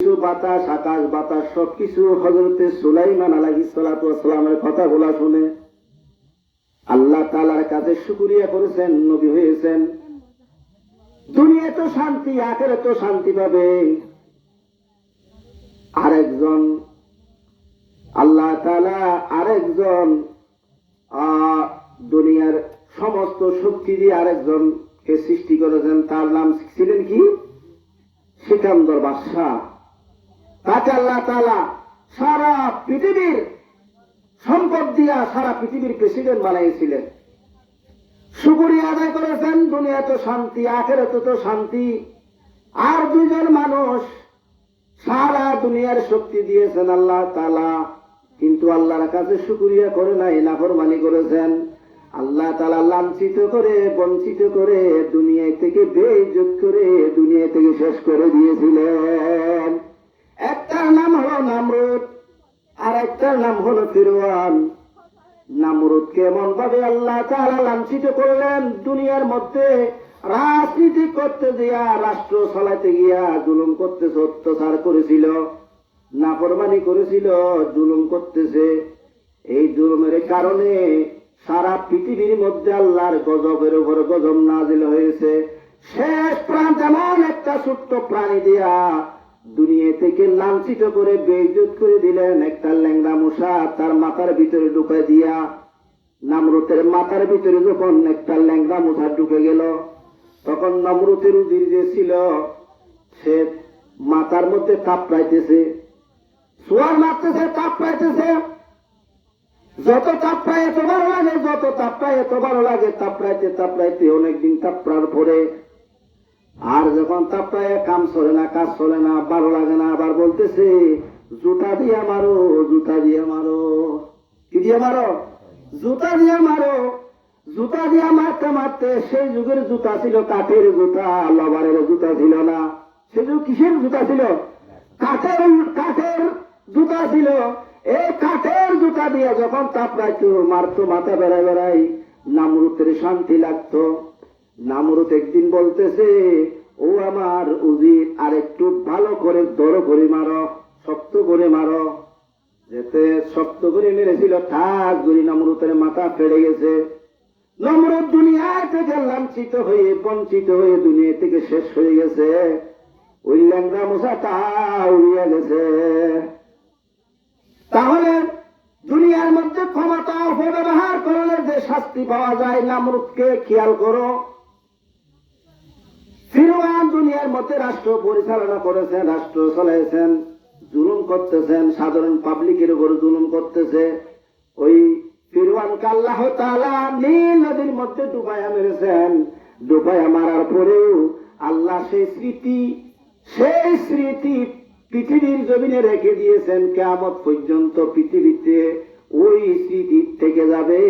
কিছু বাতাস, আকাশ বাতাস সবকিছু হযরতে সুলাইমান আলাইহিস সালাতু ওয়াস সালামের কথাগুলা শুনে আল্লাহ তাআলার কাছে শুকরিয়া করেছেন, নবী হয়েছেন। দুনিয়া তো শান্তি, আখিরাতে তো শান্তি পাবে। আরেকজন আল্লাহ তাআলা আরেকজন দুনিয়ার সমস্ত শক্তি দিয়ে আরেকজনকে সৃষ্টি করেছেন। তার নাম ছিলেন কি? সিকান্দর বাদশাহ। তাকে আল্লাহ তাআলা সারা পৃথিবীর সম্পদ দিয়া সারা পৃথিবীর প্রেসিডেন্ট বানিয়েছিলেন। শুকরিয়া আদায় করেছেন। দুনিয়া তো শান্তি, আখিরাতে তো শান্তি। আর দুইজন মানুষ সারা দুনিয়ার শক্তি দিয়েছেন আল্লাহ তাআলা, কিন্তু আল্লাহর কাছে শুকরিয়া করে নাই, নাফরমানি করেছেন। আল্লাহ তাআলা লাঞ্ছিত করে, বঞ্চিত করে, দুনিয়া থেকে বেইজ্জত করে, দুনিয়া থেকে শেষ করে দিয়েছিলেন। একটার নাম হলো নামরুদ, আর একটার নাম হলো ফিরআউন। নামরুদকে এমন ভাবে আল্লাহ তাআলা লাঞ্ছিত করলেন, দুনিয়ার মধ্যে রাজনীতি করতে গিয়া, রাষ্ট্র চালাতে গিয়া জুলুম করতেছে, অত্যাচার করেছিল, নাফরমানি করেছিল, জুলুম করতেছে। এই জুলুমের কারণে সারা পৃথিবীর মধ্যে আল্লাহর গজবের উপর গজব নাজিল হয়েছে। শেষ প্রান্ত এমন একটা ছোট্ট প্রাণী দিয়া দুনিয়া থেকে লাঞ্ছিত করে বেইজ্জত করে দিলেন। একটা ল্যাংড়া মশা তার মাথার ভিতরে ঢুকে দিয়া, নামরুতের মাথার ভিতরে যখন একটা ল্যাংড়া মশা ঢুকে গেল, তখন নমরুতের উজির যে ছিল সে মাথার মধ্যে তাপড়াইতেছে, সোয়ার মারতেছে, তাপড়াইতেছে। যত তাপড়ায় এত ভালো লাগে, যত তাপড়ায় এত ভালো লাগে। তাপড়াইতে তাপড়াইতে অনেকদিন তাপড়ার পরে আর যখন তাপড়ায় কাম চলে না, কাজ চলে না, ভালো লাগে না, আবার বলতেছে জুতা দিয়ে মারো, জুতা দিয়ে মারো। কি দিয়ে মারো? জুতা দিয়ে মারো। জুতা দিয়ে মারতে মারতে, সেই যুগের জুতা ছিল কাঠের জুতা, লবারের জুতা ছিল না। সে যুগ কিসের জুতা ছিল? কাঠের জুতা ছিল। এই কাঠের জুতা দিয়ে যখন তাপড়াইতো, মারতো, মাথা বেড়ায় বেড়াই, নামরুতের শান্তি লাগতো। নামরুত একদিন বলতেছে, ও আমার উজির, আর একটু ভালো করে দড় করে মারো, শক্ত করে মারো। যেতে শক্ত করে মেরেছিল, ঠাক করে নমরুতের মাথা ফেড়ে গেছে। নমরুদ দুনিয়া থেকে লাঞ্ছিত হয়ে, বঞ্চিত হয়ে দুনিয়া থেকে শেষ হয়ে গেছে। ওই ল্যাংড়া মশাটা উড়িয়ে গেছে। তাহলে দুনিয়ার মধ্যে ক্ষমতা অপব্যবহার করলে যে শাস্তি পাওয়া যায়, নামরুদকে খেয়াল করো। ফিরআউন দুনিয়ার মধ্যে রাষ্ট্র পরিচালনা করেছেন, রাষ্ট্র চালাইছেন, জুলুম করতেছেন, সাধারণ পাবলিকের উপর জুলুম করতেছে। ওই ফিরআউনকে আল্লাহ তাআলা নীল নদীর মধ্যে ডুবাইয়া মেরেছেন। ডুবাইয়া মারার পরেও আল্লাহ সেই স্মৃতি পৃথিবীর জমিনে রেখে দিয়েছেন। কিয়ামত পর্যন্ত পৃথিবীতে ওই স্মৃতি থেকে যাবে,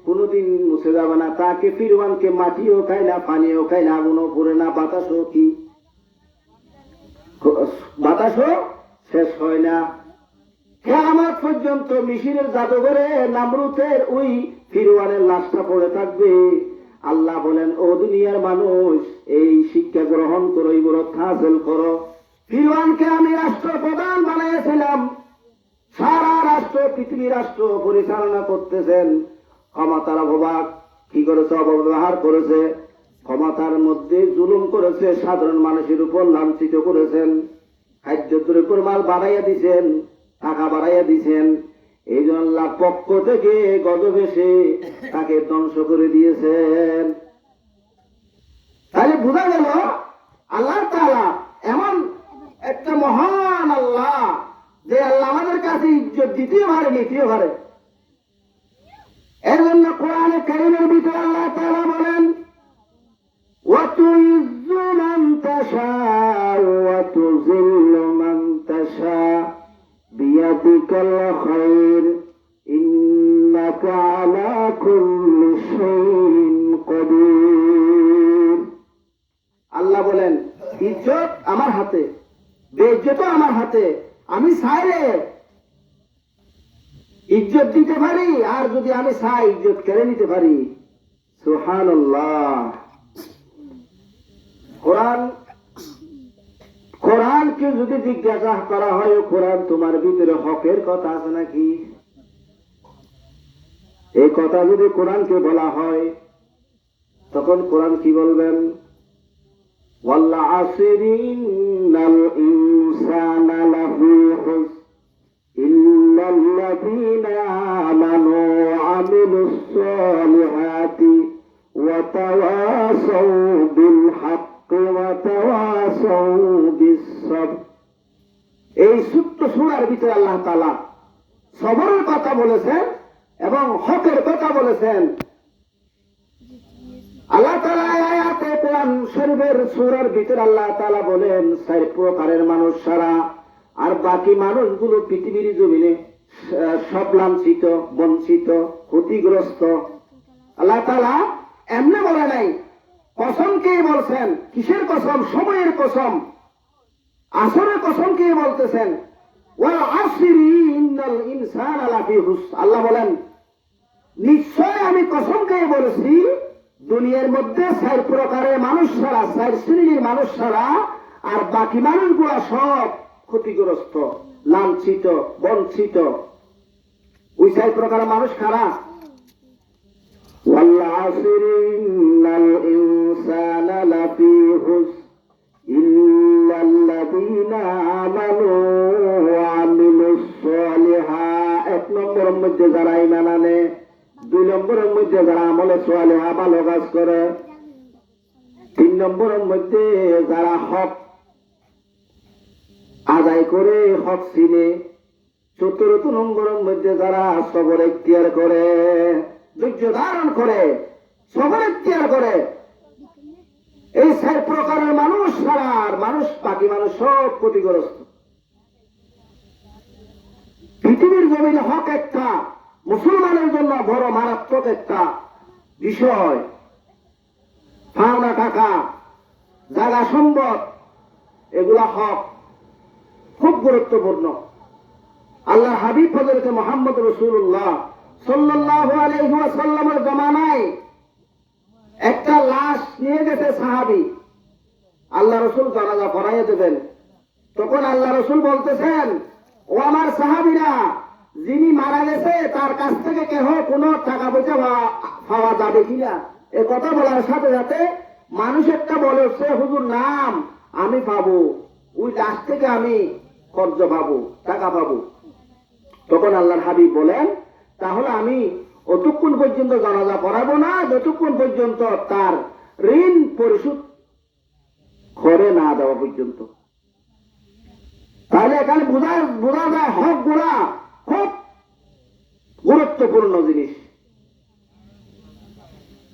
কোনদিন মুছে যাবে না। তাকে ফিরআউনকে মাটিও খায় না, পানিও খায় না, আগুনও পড়ে না, বাতাসও শেষ হয় না। কিয়ামত পর্যন্ত মিশরের জাদুঘরে নামরুতের ওই ফিরআউনের লাশটা পড়ে থাকবে। আল্লাহ বলেন, ও দুনিয়ার মানুষ, এই শিক্ষা গ্রহণ করো, ইবরত হাসিল করো। ফিরআউনকে আমি রাষ্ট্রপ্রধান বানিয়েছিলাম, সারা রাষ্ট্র, পৃথিবী রাষ্ট্র পরিচালনা করতেছেন। ক্ষমতার অপবাদ কি করেছে? অপব্যবহার করেছে। ক্ষমতার মধ্যে জুলুম করেছে, সাধারণ মানুষের উপর লাঞ্ছিত করেছেন। খাদ্য দ্রব্যের মাল বাড়াইয়া দিছেন, টাকা বাড়াইয়া দিছেন। এই জন্য আল্লাহ পক্ষ থেকে গজব এসে তাকে ধ্বংস করে দিয়েছেন। তাহলে বোঝা গেল আল্লাহ তাআলা এমন একটা মহান আল্লাহ, যে আল্লাহ আমাদের কাছে ইজ্জত দিতেও পারে, নিতেও পারে। এর জন্য কোরআনে কারীমের ভিতরে আল্লাহ তাআলা বলেন, ওয়া তুইজ্জু মান তাশাউ ওয়া তুযিল্লু মান তাশাউ বিয়াদিকাল খায়র ইন্নাকা আলা কুল্লি শাইইন কাদির। আল্লাহ বলেন, ইজ্জত আমার হাতে, বেইজ্জতও আমার হাতে। আমি চাইলে ইজ্জত দিতে পারি, আর যদি আমি চাই ইজ্জত কেড়ে নিতে পারি। সুবহানাল্লাহ। কোরআন কোরআনকে যদি জিজ্ঞাসা করা হয়, কোরআন তোমার ভিতরে হকের কথা আছে নাকি, এই কথা যদি কোরআনকে বলা হয়, তখন কোরআন কি বলবেন? ওয়াল আসরি ইন্নাল ইনসানা লাফি খুসর ইল্লাল্লাযীনা আমানু ওয়া আমিলুস সালিহাতি ওয়া তাওয়াসাউ বিল হাক্কি ওয়া তাওয়াসাউ বিস সাবর। এই ছোট্ট সূরার ভিতরে আল্লাহ তাআলা সবরের কথা বলেছেন এবং হকের কথা বলেছেন। আল্লাহ তাআলা আয়াতে কোরআন শরীফের সূরার ভিতরে আল্লাহ তাআলা বলেন, 4 প্রকারের মানুষ ছাড়া আর বাকি মানুষগুলো পৃথিবীর জমিনে সব লাঞ্ছিত, বঞ্চিত, ক্ষতিগ্রস্ত। আল্লাহ তাআলা এমনি বলে নাই, কসম কে বলছেন? কিসের কসম? সময়ের কসম, আসরের কসম কে বলতেছেন? ওয়াল আসরি ইন্নাল ইনসানা লাফি খুসর। আল্লাহ বলেন, নিশ্চয় আমি কসম কে বলেছি, দুনিয়ার মধ্যে 4 প্রকারের মানুষ ছাড়া, 4 শ্রেণীর মানুষ ছাড়া আর বাকি মানুষগুলা সব ক্ষতিগ্রস্ত, লাঞ্ছিত, বঞ্চিত। ওই 4 প্রকারের মানুষ কারা? ওয়াল আসরি ইন্নাল ইনসানা লাফি খুসর ইল্লাল্লাযীনা আমানু ওয়া আমিলুস সালিহাত। 1 নম্বরের মধ্যে যারা ঈমান আনে, 2 নম্বরের মধ্যে যারা আমলে সালেহা ভালো কাজ করে, 3 নম্বরের মধ্যে যারা হক আদায় করে, হক চিনে, 4 নম্বরের মধ্যে যারা সবর ইখতিয়ার করে, ধৈর্য ধারণ করে, সবর ইখতিয়ার করে। এই 4 প্রকারের মানুষ ছাড়া আর মানুষ, বাকি মানুষ সব ক্ষতিগ্রস্ত। পৃথিবীর জমিনে হক একটা মুসলমানের জন্য বড় মারাত্মক একটা বিষয়। পাওনা টাকা, জায়গা, সম্পদ, এগুলা হক, খুব গুরুত্বপূর্ণ। আল্লাহ হাবিব হযরত মুহাম্মদ রাসূলুল্লাহ সাল্লাল্লাহু আলাইহি ওয়াসাল্লামের জামানায় একটা লাশ নিয়ে গেছে সাহাবী। আল্লাহ রাসূল জানাজা পড়াইয়া দেবেন। তখন আল্লাহ রাসূল বলতেছেন, ও আমার সাহাবীরা, যিনি মারা গেছে তার কাছ থেকে কেহ কোনো টাকা পয়সা পাওয়া যাবে কিনা? এ কথা বলার সাথে সাথে মানুষ একটা বলেছে, হুজুর নাম আমি পাবো, ওই লাশ থেকে আমি খরচ পাবো, টাকা পাবো। তখন আল্লাহর হাবিব বলেন, তাহলে আমি অতক্ষণ পর্যন্ত জানাজা পড়াবো না যতক্ষণ পর্যন্ত তার ঋণ পরিশোধ করে না দেওয়া পর্যন্ত। তাহলে এখানে বোঝা যায় হক গুলা খুব গুরুত্বপূর্ণ জিনিস।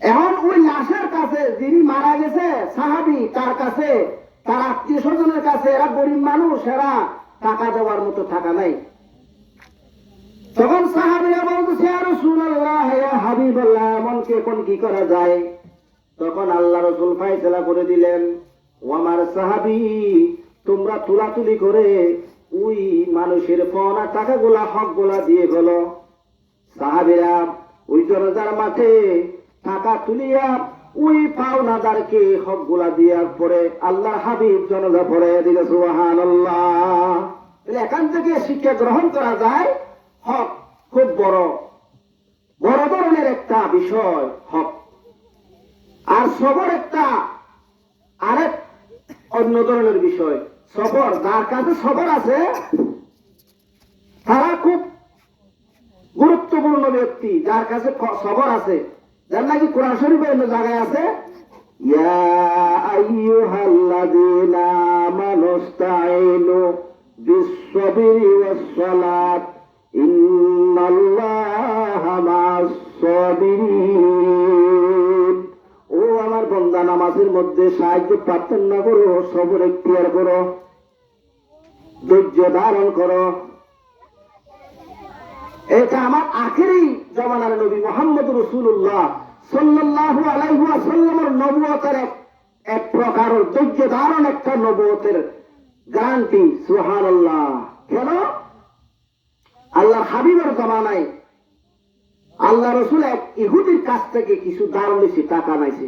এখন ওই লাশের কাছে, যিনি মারা গেছে সাহাবী, তার কাছে, তার আত্মীয় স্বজনের কাছে, এরা গরিব মানুষ, এরা টাকা দেওয়ার মতো টাকা নাই। তখন সাহাবীরা বলতেছে, ইয়া রাসূলুল্লাহ, ইয়া হাবিবাল্লাহ, এমনকি এখন কি করা যায়? তখন আল্লাহ রাসূল ফয়সালা করে দিলেন, ও আমার সাহাবী, তোমরা তুলাতুলি করে ওই মানুষের পাওনা টাকাগুলা, হকগুলা দিয়ে ফেলো। সাহাবীরা ওই জানাজার মাঠে টাকা তুলিয়া ওই পাওনাদারকে হকগুলা দেওয়ার পরে আল্লাহর হাবিব জানাজা পড়াইয়া দিল। সুবহানাল্লাহ। এখান থেকে শিক্ষা গ্রহণ করা যায়, হক খুব বড় ধরনের একটা বিষয় হক। আর সবর একটা আরেক অন্য ধরনের বিষয়। সবর, যার কাছে সবর আছে তারা খুব গুরুত্বপূর্ণ ব্যক্তি। যার কাছে সবর আছে, যার নাকি কোরআন শরীফের অন্য জায়গায় আছে, ইয়া আইয়ুহাল্লাযীনা আমানুস্তাঈনু বিস-সাবরি ওয়াস-সালাত ইন্নাল্লাহা মা'আস-সাবিরিন। ও আমার বান্দা, নামাজের মধ্যে সাহায্য প্রার্থনা করো, সবর ইখতিয়ার করো, ধৈর্য ধারণ করো। এটা আমার আখেরি জমানার নবী মুহাম্মদ রাসূলুল্লাহ সাল্লাল্লাহু আলাইহি ওয়াসাল্লামের নবুয়তের এক প্রকার ধৈর্য ধারণ, একটা নবুয়তের গ্যারান্টি। সুবহানাল্লাহ। কেন? আল্লাহ হাবিবের জমানায় আল্লাহ রাসূল এক ইহুদির কাছ থেকে কিছু ধার নিয়েছে, টাকা নাইছে।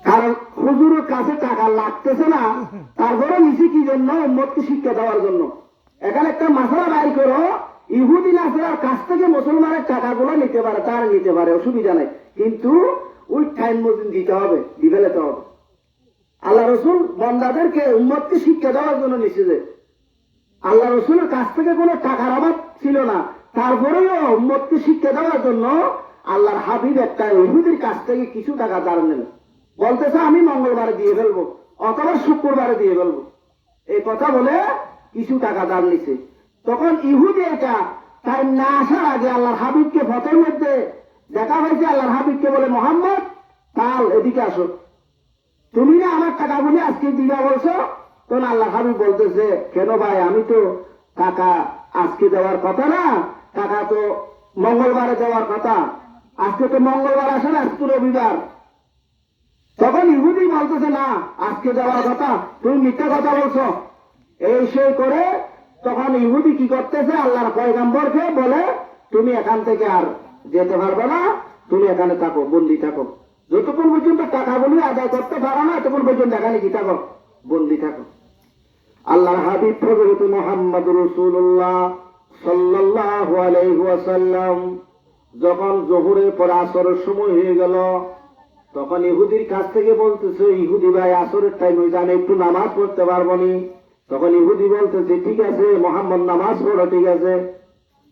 কারণ হুজুরের কাছে টাকা লাগতেছে না, তারপরে নিচে কি জন্য? উম্মতকে শিক্ষা দেওয়ার জন্য। এখানে একটা মাসলা বাইর করো, ইহুদি নাসরার কাছ থেকে মুসলমানের টাকাগুলো নিতে পারে, তার নিতে পারে, অসুবিধা নাই, কিন্তু ওই টাইম মতন দিতে হবে, দিবে যেতে হবে। আল্লাহ রসুল বন্দাদেরকে উম্মতকে শিক্ষা দেওয়ার জন্য নিচে যে আল্লাহ রসুলের কাছ থেকে কোনো টাকার অভাব ছিল না, তারপরেও উম্মতকে শিক্ষা দেওয়ার জন্য আল্লাহর হাবিব একটা ইহুদির কাছ থেকে কিছু টাকা ধার নেন, বলতেছে আমি মঙ্গলবারে দিয়ে ফেলবো অথবা শুক্রবারে দিয়ে ফেলবো, এই কথা বলে কিছু টাকা ধার নিছে। তখন ইহুদি এটা টাইম না আসার আগে আল্লাহর হাবিবকে ফতের মধ্যে দেখা হয়েছে, আল্লাহর হাবিবকে বলে, মোহাম্মদ কাল এদিকে আসো, তুমি না আমার টাকাগুলি আজকে দিবা বলছো। তখন আল্লাহ হাবিব বলতেছে, কেন ভাই, আমি তো টাকা আজকে দেওয়ার কথা না, টাকা তো মঙ্গলবারে দেওয়ার কথা, আজকে তো মঙ্গলবার আসে না, আজকে রবিবার। তখন ইহুদি বলতেছে, না আজকে দেওয়ার কথা, তুমি মিথ্যা কথা বলছো, এই সেই করে। তখন ইহুদি কি করতেছে, আল্লাহর পয়গম্বরকে বলে, তুমি এখান থেকে আর যেতে পারবে না, তুমি এখানে থাকো, বন্দি থাকো, যতক্ষণ পর্যন্ত টাকাগুলি আদায় করতে পারো না ততক্ষণ পর্যন্ত এখানে কি থাকো, বন্দি থাকো। আল্লাহর হাবিব হযরত মুহাম্মদ রাসূলুল্লাহ সাল্লাল্লাহু আলাইহি ওয়াসাল্লাম যখন যোহরের পর আসরের সময় হয়ে গেল, তখন ইহুদির কাছ থেকে বলতেছে, ইহুদি ভাই আসরের টাইম হয়েছে, আমি একটু নামাজ পড়তে পারবো নি। তখন ইহুদি বলতেছে, ঠিক আছে মুহাম্মদ, নামাজ পড়ো, ঠিক আছে।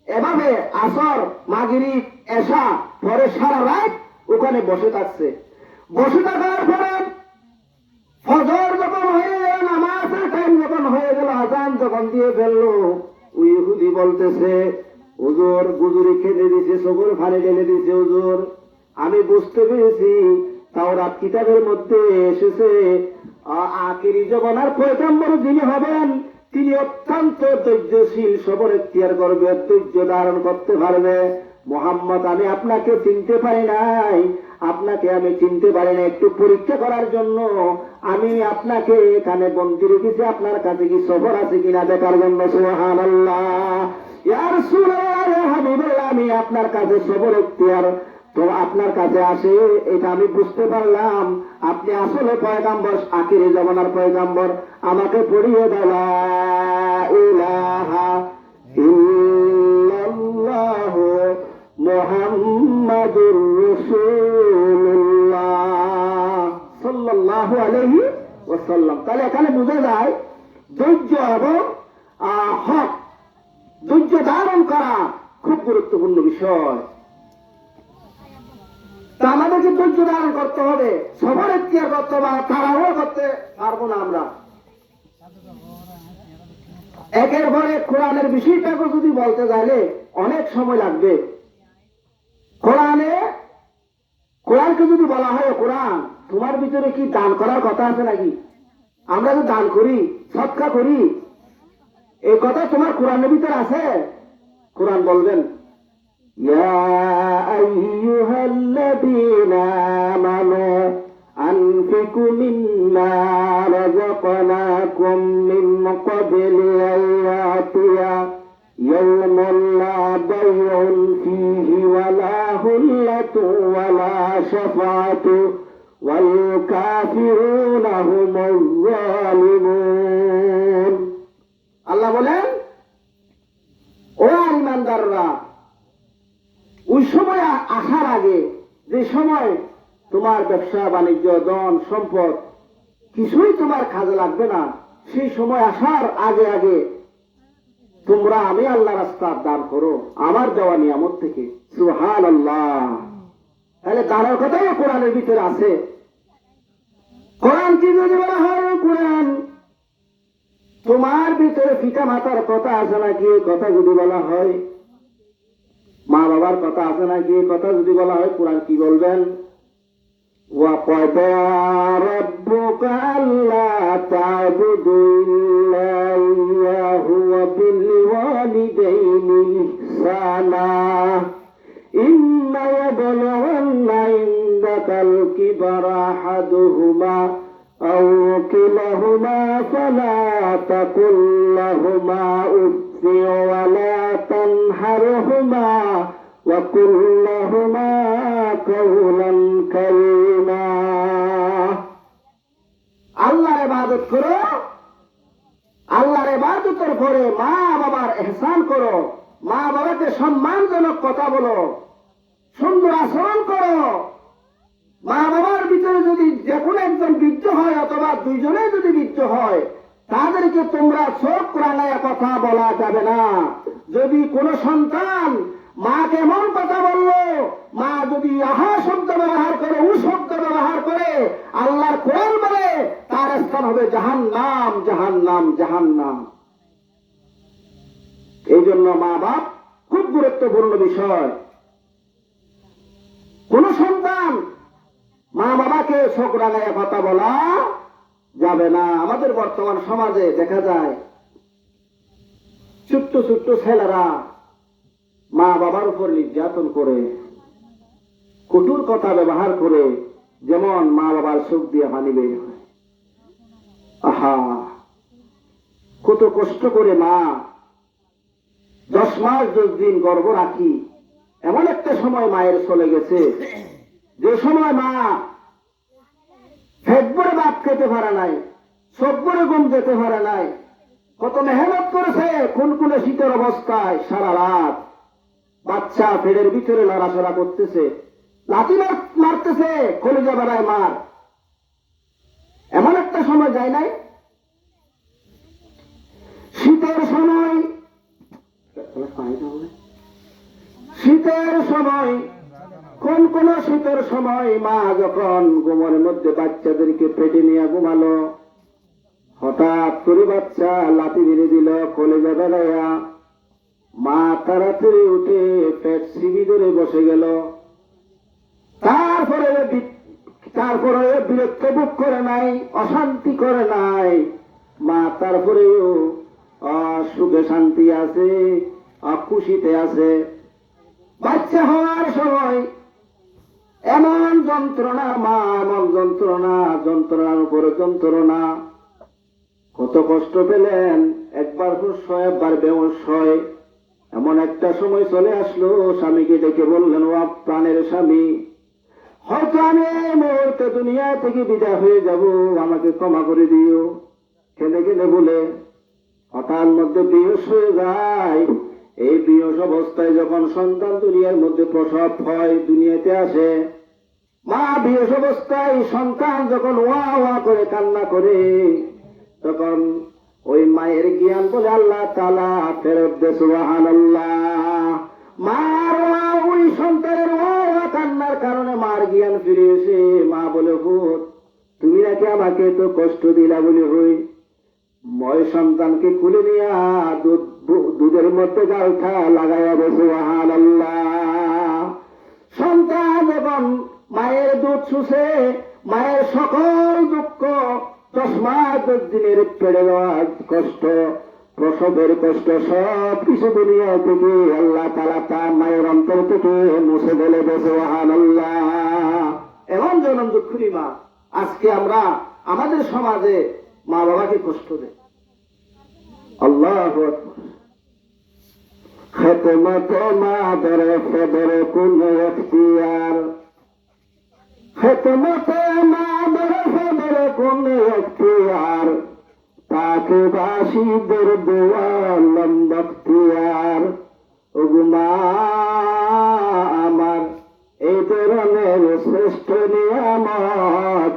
এভাবে আসর, মাগরিব, এশা পরে সারা রাত ওখানে বসে থাকছে। বসে থাকার পরে ফজর যখন হয়ে গেল, নামাজের টাইম যখন হয়ে গেল, আজান যখন দিয়ে ফেললো, ওই ইহুদি বলতেছে, হুজুর গুজুরি খেতে দিছে, চোখের ফানি ঢেলে দিছে, হুজুর আমি বুঝতে পেরেছি তাওরাত কিতাবের মধ্যে এসেছে আখিরি জমানার পয়গম্বর যিনি হবেন তিনি অত্যন্ত ধৈর্যশীল, সবর এখতিয়ার করবে, ধৈর্য ধারণ করতে পারবে। মুহাম্মদ, আমি আপনাকে চিনতে পারি নাই, আপনাকে আমি চিনতে পারি না, একটু পরীক্ষা করার জন্য আমি আপনাকে এখানে বন্দী রেখেছি, আপনার কাছে কি সবর আছে কিনা দেখার জন্য। সুবহানাল্লাহ, ইয়া রাসূলুল্লাহ, ইয়া হাবিবাল্লাহ, আমি আপনার কাছে সবর এখতিয়ার তো আপনার কাছে আসে, এটা আমি বুঝতে পারলাম আপনি আসলে পয়গম্বর, আখিরি জামানার পয়গম্বর। আমাকে পড়িয়ে দাও লা ইলাহা ইল্লাল্লাহু মুহাম্মাদুর রাসূলুল্লাহ সাল্লাল্লাহু আলাইহি ওয়াসাল্লাম। তাহলে এখানে বোঝা যায় ধৈর্য এবং হক, ধৈর্য ধারণ করা খুব গুরুত্বপূর্ণ বিষয়। তা আমাদেরকে ধৈর্য ধারণ করতে হবে, সবার এখতিয়ার করতে হবে, তাড়াহুড়ো করতে পারবো না আমরা। একের পরে কোরআনের বিষয়টাকে যদি বলতে গেলে অনেক সময় লাগবে। কোরআনকে যদি বলা হয়, কোরআন তোমার ভিতরে কি দান করার কথা আছে নাকি? আমরা তো দান করি, সদকা করি, এই কথা তোমার কোরআনের ভিতরে আছে? কোরআন বলবেন, ইয়া আইয়ুহাল্লাযীনা আমানু আনফিকু মিম্মা রাযাকনাকুম মিন ক্বাবলি আন ইয়াতিয়া ইয়াওমুন লা বাইউন ফীহি ওয়ালা হুল্লাতুন ওয়ালা শাফাআতু ওয়াল কাফিরুনা হুমুজ যালিমুন। আল্লাহ বলেন, ও ঈমানদাররা, ওই সময় আসার আগে, যে সময় তোমার ব্যবসা বাণিজ্য, ধন সম্পদ কিছুই তোমার কাজে লাগবে না, সেই সময় আসার আগে আগে তোমরা আমি আল্লাহ রাস্তা দান করো আমার দেওয়া নিয়ামত থেকে। সুবহানাল্লাহ। তাহলে দানের কথাও কোরআনের ভিতরে আছে। কোরআন কি যদি বলা হয়, কোরআন তোমার ভিতরে পিতা মাতার কথা আছে নাকি, কথা যদি বলা হয়, মা বাবার কথা আছে নাকি, কথা যদি বলা হয়, কোরআন কি বলবেন? وَقَضَى رَبُّكَ أَلَّا تَعْبُدُوا إِلَّا إِيَّاهُ وَبِالْوَالِدَيْنِ إِحْسَانًا إِمَّا يَبْلُغَنَّ عِندَكَ الْكِبَرَ أَحَدُهُمَا أَوْ كِلَاهُمَا فَلَا تَقُل لَّهُمَا أُفٍّ وَلَا تَنْهَرْهُمَا وَقُل لَّهُمَا قَوْلًا كَرِيمًا। ইবাদত করো, আল্লাহর ইবাদতের পরে মা বাবার ইহসান করো, মা বাবাকে সম্মানজনক কথা বলো, সুন্দর আচরণ করো। মা বাবার ভিতরে যদি যে কোনো একজন বৃদ্ধ হয় অথবা দুইজনে যদি বৃদ্ধ হয়, তাদেরকে তোমরা চোখ রাঙায় কথা বলা যাবে না। যদি কোনো সন্তান মাকে এমন কথা বললো, মা যদি আহা শব্দ ব্যবহার করে, উ শব্দ ব্যবহার করে, আল্লাহর কোরআন বলে তার স্থান হবে জাহান্নাম, জাহান্নাম, জাহান্নাম। এই জন্য মা বাপ খুব গুরুত্বপূর্ণ বিষয়। কোন সন্তান মা বাবাকে চোখ রাঙায় কথা বলা যাবে না। আমাদের বর্তমান সমাজে দেখা যায় ছোট্ট ছোট্ট ছেলেরা মা বাবার উপর নির্যাতন করে, কঠোর কথা ব্যবহার করে, যেমন মা বাবার চোখ দিয়ে পানি বের হয়। আহা, কত কষ্ট করে মা 10 মাস 10 দিন গর্ভ রাখি, এমন একটা সময় মায়ের চলে গেছে যে সময় মা ফেটবরে ভাত খেতে পারে নাই, সব্বরে ঘুম যেতে পারে নাই, কত মেহনত করেছে কোন শীতের অবস্থায় সারা রাত। বাচ্চা পেটের ভিতরে লড়াচড়া করতেছে, লাঠি মারতেছে, কলিজা বেড়ায় মার। এমন একটা সময় যায় নাই? শীতের সময়, শীতের সময়, কোন শীতের সময় মা যখন ঘুমের মধ্যে বাচ্চাদেরকে পেটে নিয়ে ঘুমালো, হঠাৎ করে বাচ্চা লাথি মেরে দিল, কলেজা বেড়াইয়া মা তাড়াতাড়ি উঠে পেট সিবি ধরে বসে গেল। তারপরে বিরক্ত বোধ করে নাই, অশান্তি করে নাই। মা তারপরেও সুখে শান্তি আছে, খুশিতে আছে। বাচ্চা হওয়ার সময় এমন যন্ত্রণা, মা এমন যন্ত্রণা, যন্ত্রণার উপরে যন্ত্রণা, কত কষ্ট পেলেন। একবার হুঁশ হয়, একবার বেহুঁশ হয়। এমন একটা সময় চলে আসলো, স্বামীকে ডেকে বললেন, ও প্রাণের স্বামী, হয়তো আমি এই মুহূর্তে দুনিয়া থেকে বিদায় হয়ে যাব, আমাকে ক্ষমা করে দিও। কেঁদে কেঁদে বলে হঠাৎ মধ্যে বেহুঁশ হয়ে যায়। এই বেহুঁশ অবস্থায় যখন সন্তান দুনিয়ার মধ্যে প্রসব হয়, দুনিয়াতে আসে, মা বেহুঁশ অবস্থায় সন্তান যখন ওয়া ওয়া করে কান্না করে, তখন ওই মায়ের জ্ঞান বলে আল্লাহ তাআলা ফেরত দে, সুবহানাল্লাহ। মার ওই সন্তানের ওয়া কান্নার কারণে মার জ্ঞান ফিরে এসে মা বলে, হুত তুমি নাকি আমাকে তো কষ্ট দিলা বলে হই। মই সন্তানকে কুলে নিয়া দুধের মধ্যে গালটা লাগাইয়া বসে, সুবহানাল্লাহ। সন্তান যখন মায়ের দুধ শুষে, মায়ের সকল দুঃখ, 10 মাস 10 দিনের পেড়ে দেওয়ার কষ্ট, প্রসবের কষ্ট, সব কিছু দুনিয়া থেকে আল্লাহ তাআলা তার মায়ের অন্তর থেকে মুছে ফেলে দেয়, সুবহানাল্লাহ। এমন জনম দুঃখী মা আজকে আমরা আমাদের সমাজে মা বাবাকে কষ্ট দেয়। আল্লাহু আকবার। খিদমত মাদের সদর কুল ইখতিয়ার, খিদমত মাদের সদর কুল ইখতিয়ার, তাকে বাসীদের দোয়া লম্বখতিয়ার। ওগুমা আমার এই ধরনের শ্রেষ্ঠ নিয়ামত,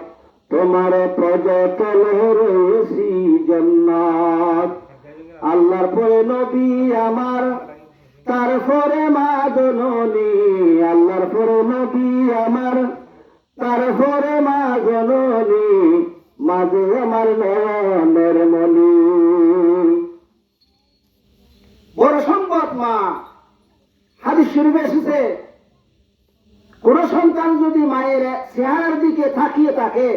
তোমার প্রজতলে রয়েছি জান্নাত। আল্লাহর পরে নবী আমার, তারপরে মা জননী, আল্লাহর পরে নবী আমার, তারপরে মা জননী, মাঝে আমার নয়নের মনি। বড় সম্পদ মা। হাদিস শরীফে এসেছে, কোন সন্তান যদি মায়ের চেহারার দিকে তাকিয়ে থাকে,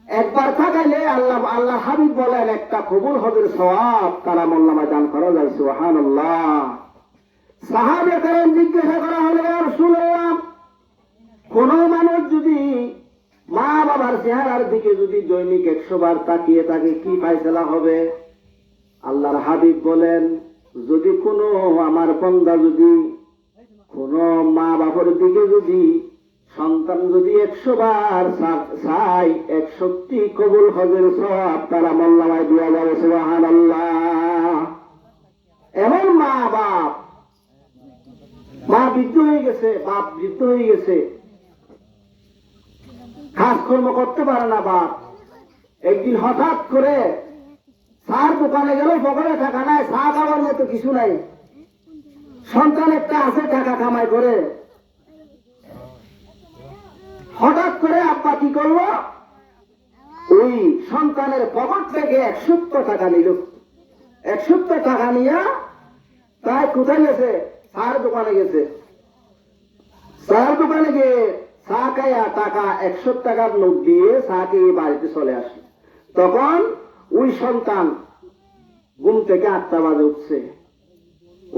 একবার তাকাইলে আল্লাহ হাবিব বলেন একটা কবুল হবে সওয়াব তারা আমলনামায় দান করা যায়, সুবহানাল্লাহ। সাহাবায়ে কেরাম জিজ্ঞাসা করা হলো, ইয়া রাসূলুল্লাহ, কোন মানুষ যদি মা বাবার চেহারার দিকে যদি দৈনিক 100 বার তাকিয়ে থাকে কি ফায়সালা হবে? আল্লাহর হাবিব বলেন, যদি কোনো আমার বান্দা যদি কোন মা বাবার দিকে যদি সন্তান যদি 100 বার চাই 100টি কবুল হজের সওয়াব তারা মোল্লামায় দেওয়া যাবে। সুবহানাল্লাহ। এমন মা বাপ, মা বৃদ্ধ হয়ে গেছে, বাপ বৃদ্ধ হয়ে গেছে, কাজকর্ম করতে পারে না বাপ। একদিন হঠাৎ করে চার দোকানে গেল, পকেটে টাকা নাই, চা খাওয়ার মতো কিছু নাই। সন্তান একটা আছে টাকা কামাই করে, হঠাৎ করে আব্বা কি করলো, ওই সন্তানের পকেট থেকে 170 টাকা নিল। 170 টাকা নিয়ে তাই কোথায় গেছে, চার দোকানে গেছে। চার দোকানে গিয়ে চা খাইয়া টাকা 100 টাকার নোট দিয়ে চা খেয়ে বাড়িতে চলে আসে। তখন ওই সন্তান ঘুম থেকে 8টা বাজে উঠছে।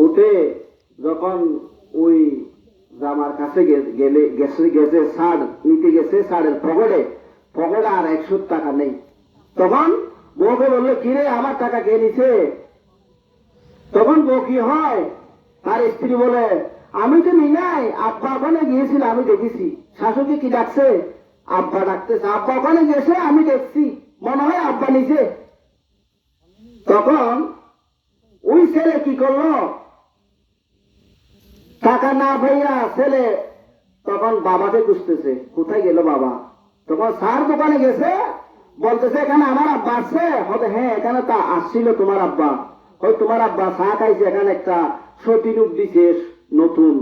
উঠে যখন ওই জামার কাছে গেছে ছাড় নিতে গেছে, ছাড়ের পকেটে আর 100 টাকা নেই। তখন বউকে বললো, কিরে আমার টাকা কে নিছে? তখন বউ কি হয়, তার স্ত্রী বলে, আমি তো নি নাই, আব্বা ওখানে গিয়েছিল, আমি দেখেছি। শাশুড়ি কি ডাকছে? আব্বা ডাকতেছে। আব্বা ওখানে গেছে, আমি দেখছি, মনে হয় আব্বা নিছে। তখন ওই ছেলে কি করলো, টাকা না ভাইয়া ছেলে তখন বাবাকে খুঁজতেছে, কোথায় গেল বাবা? তখন সার দোকানে গেছে, বলতেছে এখানে আমার আব্বা আসছে। হবে, হ্যাঁ এখানে তা আসছিল তোমার আব্বা। হয় তোমার আব্বা চা খাইছে, এখানে একটা সতীরূপ দিছে নতুন।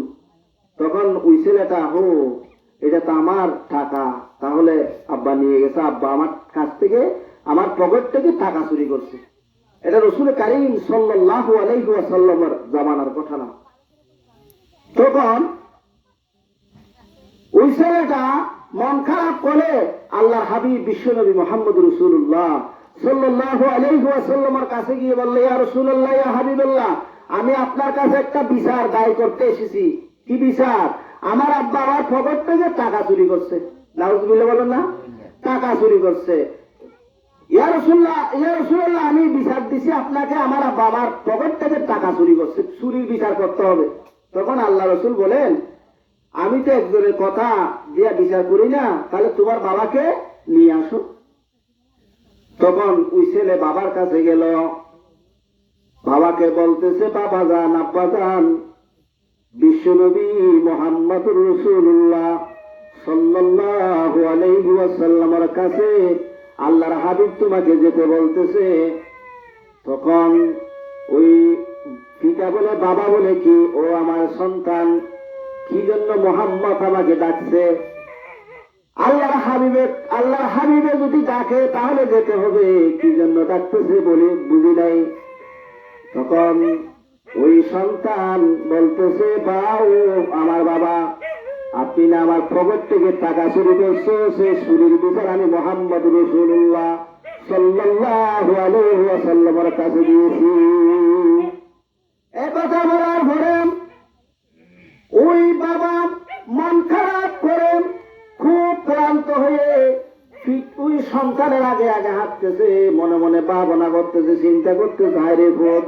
তখন ওই ছেলেটা, এটা তো আমার টাকা, তাহলে আব্বা নিয়ে গেছে, আব্বা আমার কাছ থেকে, আমার পকেট থেকে টাকা চুরি করছে। এটা রাসূল কারীম সাল্লাল্লাহু আলাইহি ওয়াসাল্লামের জামানার কথা না। তখন ওই ছেলেটা মন খারাপ করে আল্লাহর হাবিব বিশ্বনবী মুহাম্মদ রাসূলুল্লাহ সাল্লাল্লাহু আলাইহি ওয়াসাল্লামের কাছে গিয়ে বলল, ইয়া রাসূলুল্লাহ, ইয়া হাবিবাল্লাহ, আমি আপনার কাছে একটা বিচার দায় করতে এসেছি। কি বিচার? আমার আব্বা আমার পকেট থেকে টাকা চুরি করছে। নাউজুবিল্লাহ বলেন না, টাকা চুরি করছে। ইয়া রাসূলুল্লাহ, আমি বিচার দিছি আপনাকে, আমার আব্বা আমার পকেট থেকে টাকা চুরি করছে, চুরির বিচার করতে হবে। তখন আল্লাহ রাসূল বলেন, আমি তো একজনের কথা দিয়া বিচার করি না, তাহলে তোমার বাবাকে নিয়ে আসো। তখন ওই ছেলে বাবার কাছে গেল, বাবাকে বলতেছে, বাবা যান, আব্বা যান, বিশ্বনবী মুহাম্মদুর রাসূলুল্লাহ সাল্লাল্লাহু আলাইহি ওয়াসাল্লামের কাছে আল্লাহর হাবিব তোমাকে যেতে বলতেছে। তখন ওই পিতা বলে, বাবা বলে কি, ও আমার সন্তান, কি জন্য মুহাম্মদ আমাকে ডাকছে? আল্লাহর হাবিবে যদি ডাকে তাহলে যেতে হবে, কি জন্য ডাকতেছে বলে বুঝি নাই। তখন ওই সন্তান বলতেছে, আমার বাবা, আপনি না আমার পকেট থেকে টাকা চুরি করছো, সে চুরির বিচার আমি মুহাম্মদ রাসূলুল্লাহ সাল্লাল্লাহু আলাইহি ওয়াসাল্লামের কাছে দিয়েছি। একথা বলার পরে ওই বাবা মন খারাপ করে খুব ক্লান্ত হয়ে ওই সন্তানের আগে আগে হাঁটতেছে, মনে মনে ভাবনা করতেছে, চিন্তা করতেছে, হায় রে ভোট,